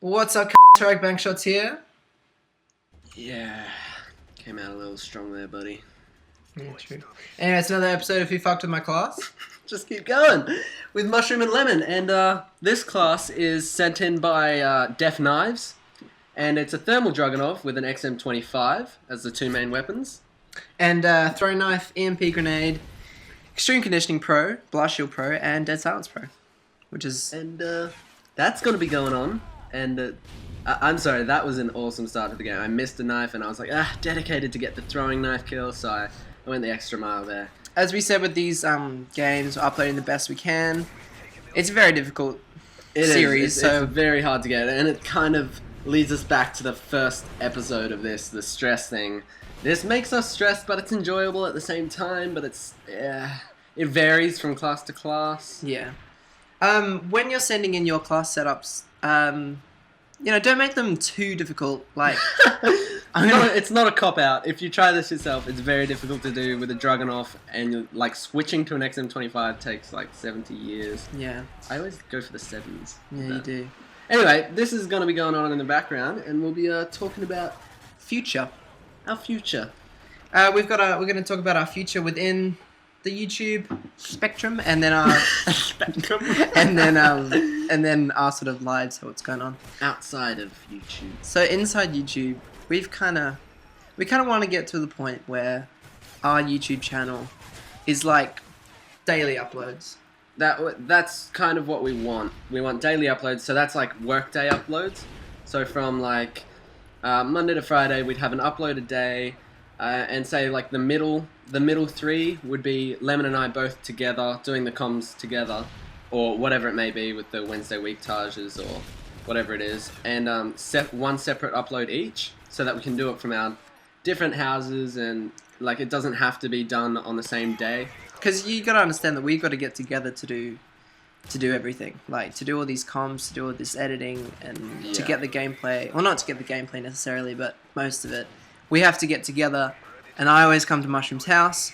What's up, HeroicBankshots here? Yeah, came out a little strong there, buddy. Yeah, true. Anyway, it's another episode of Who Fucked With My Class. Just keep going with Mushroom and Lemon. And this class is sent in by Def Knives. And it's a thermal Dragunov with an XM25 as the two main weapons. And Throw Knife, EMP Grenade, Extreme Conditioning Pro, Blast Shield Pro, and Dead Silence Pro. Which is... And that's going to be going on. And I'm sorry, that was an awesome start to the game. I missed a knife and I was like, dedicated to get the throwing knife kill, so I went the extra mile there. As we said with these games, we're uploading the best we can. It's a very difficult series, so it's very hard to get, and it kind of leads us back to the first episode of this, the stress thing. This makes us stressed, but it's enjoyable at the same time, but it varies from class to class. Yeah. When you're sending in your class setups, don't make them too difficult. Like, it's not a cop-out. If you try this yourself, it's very difficult to do with a Dragunov, and like switching to an XM25 takes like 70 years. Yeah. I always go for the 7s. Yeah, you do. Anyway, this is going to be going on in the background, and we'll be talking about Future. our future. We're going to talk about our future within the YouTube spectrum, and then our Spectrum. and then our sort of lives, what's going on Outside of YouTube. So inside YouTube, we kind of want to get to the point where our YouTube channel is like daily uploads. That's kind of what we want. We want daily uploads, so that's like workday uploads. So from like Monday to Friday, we'd have an upload a day, and say like the middle 3 would be Lemon and I both together doing the comms together, or whatever it may be with the Wednesday week tages or whatever it is, and one separate upload each, so that we can do it from our different houses, and like it doesn't have to be done on the same day. Because you got to understand that we've got to get together to do everything, like to do all these comms, to do all this editing, and to get the gameplay. Well, not to get the gameplay necessarily, but most of it. We have to get together, and I always come to Mushroom's house,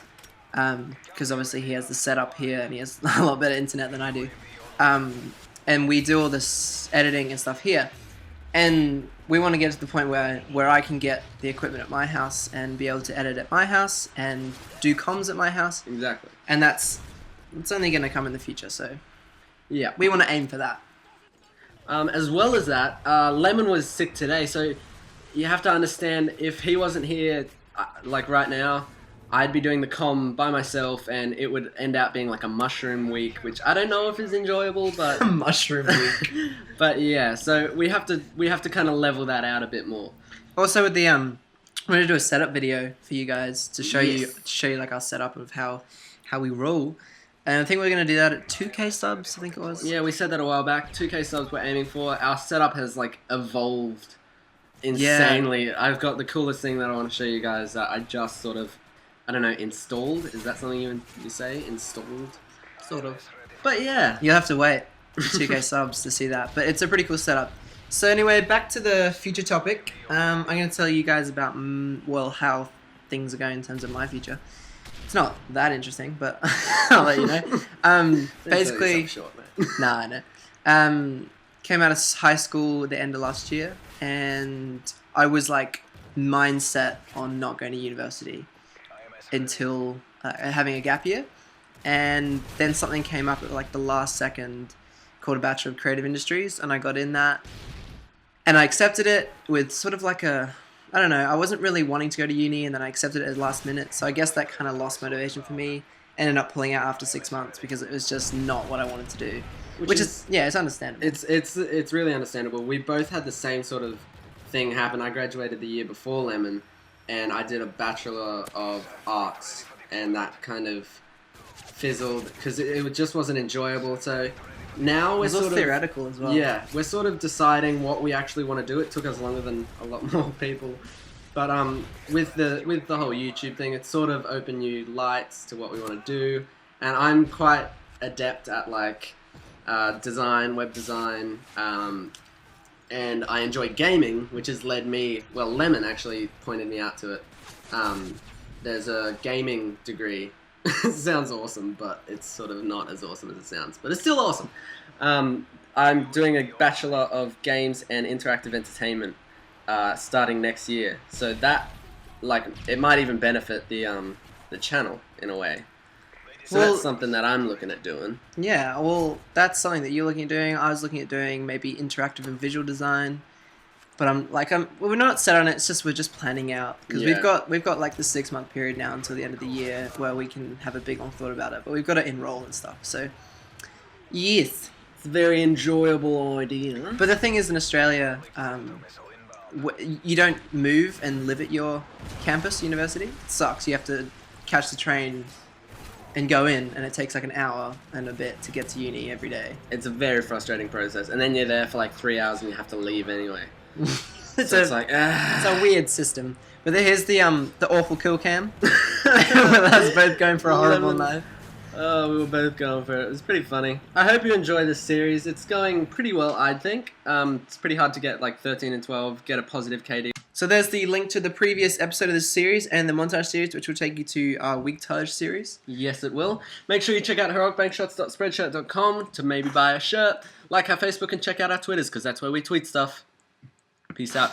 because obviously he has the setup here, and he has a lot better internet than I do. And we do all this editing and stuff here. And we want to get to the point where I can get the equipment at my house and be able to edit at my house and do comms at my house. Exactly. And it's only going to come in the future, so Yeah. we want to aim for that. As well as that, Lemon was sick today, so you have to understand, if he wasn't here, like right now, I'd be doing the comm by myself, and it would end up being like a mushroom week, which I don't know if is enjoyable, but Mushroom week. but yeah, so we have to kind of level that out a bit more. Also with the I'm going to do a setup video for you guys to show Yes. you like our setup of how we roll. And I think we're going to do that at 2K subs, I think it was. Yeah, we said that a while back. 2K subs we're aiming for. Our setup has like evolved insanely. Yeah. I've got the coolest thing that I want to show you guys that I just sort of, I don't know, installed? Is that something you say? Installed? Sort of. But yeah. You'll have to wait for 2K subs to see that. But it's a pretty cool setup. So anyway, back to the future topic. I'm going to tell you guys about, how things are going in terms of my future. It's not that interesting, but I'll let you know. Basically, short, man. nah, I know. Came out of high school at the end of last year, and I was like mindset on not going to university until having a gap year, and then something came up at like the last second called a Bachelor of Creative Industries, and I got in that, and I accepted it with sort of like I don't know, I wasn't really wanting to go to uni, and then I accepted it at the last minute, so I guess that kind of lost motivation for me. Ended up pulling out after 6 months because it was just not what I wanted to do. Which is it's understandable. It's really understandable. We both had the same sort of thing happen. I graduated the year before Lemon, and I did a Bachelor of Arts, and that kind of fizzled because it just wasn't enjoyable. So now we're sort of theoretical as well. Yeah, we're sort of deciding what we actually want to do. It took us longer than a lot more people. But with the whole YouTube thing, it's sort of opened new lights to what we want to do, and I'm quite adept at like design, web design, and I enjoy gaming, which has led me. Well, Lemon actually pointed me out to it. There's a gaming degree Sounds awesome, but it's sort of not as awesome as it sounds. But it's still awesome. I'm doing a Bachelor of Games and Interactive Entertainment starting next year. So that, like, it might even benefit the channel in a way. So Well, that's something that I'm looking at doing. Yeah, well, that's something that you're looking at doing. I was looking at doing maybe interactive and visual design, but we're not set on it. It's just we're just planning out because Yeah. we've got like the 6 month period now until the end of the year where we can have a big long thought about it. But we've got to enroll and stuff. So yes, It's a very enjoyable idea. but the thing is, in Australia, you don't move and live at your campus university. It sucks. You have to catch the train and go in, and it takes like an hour and a bit to get to uni every day. It's a very frustrating process. And then you're there for like 3 hours and you have to leave anyway. It's So it's like, it's a weird system. But here's the awful kill cam. With us both going for a horrible night. Oh, we were both going for it. It was pretty funny. I hope you enjoy this series. It's going pretty well, I think. It's pretty hard to get like 13 and 12, get a positive KD. So there's the link to the previous episode of this series and the montage series, which will take you to our Wigtage series. Yes, it will. Make sure you check out HeroicBankshots.spreadshirt.com to maybe buy a shirt. Like our Facebook and check out our Twitters, because that's where we tweet stuff. Peace out.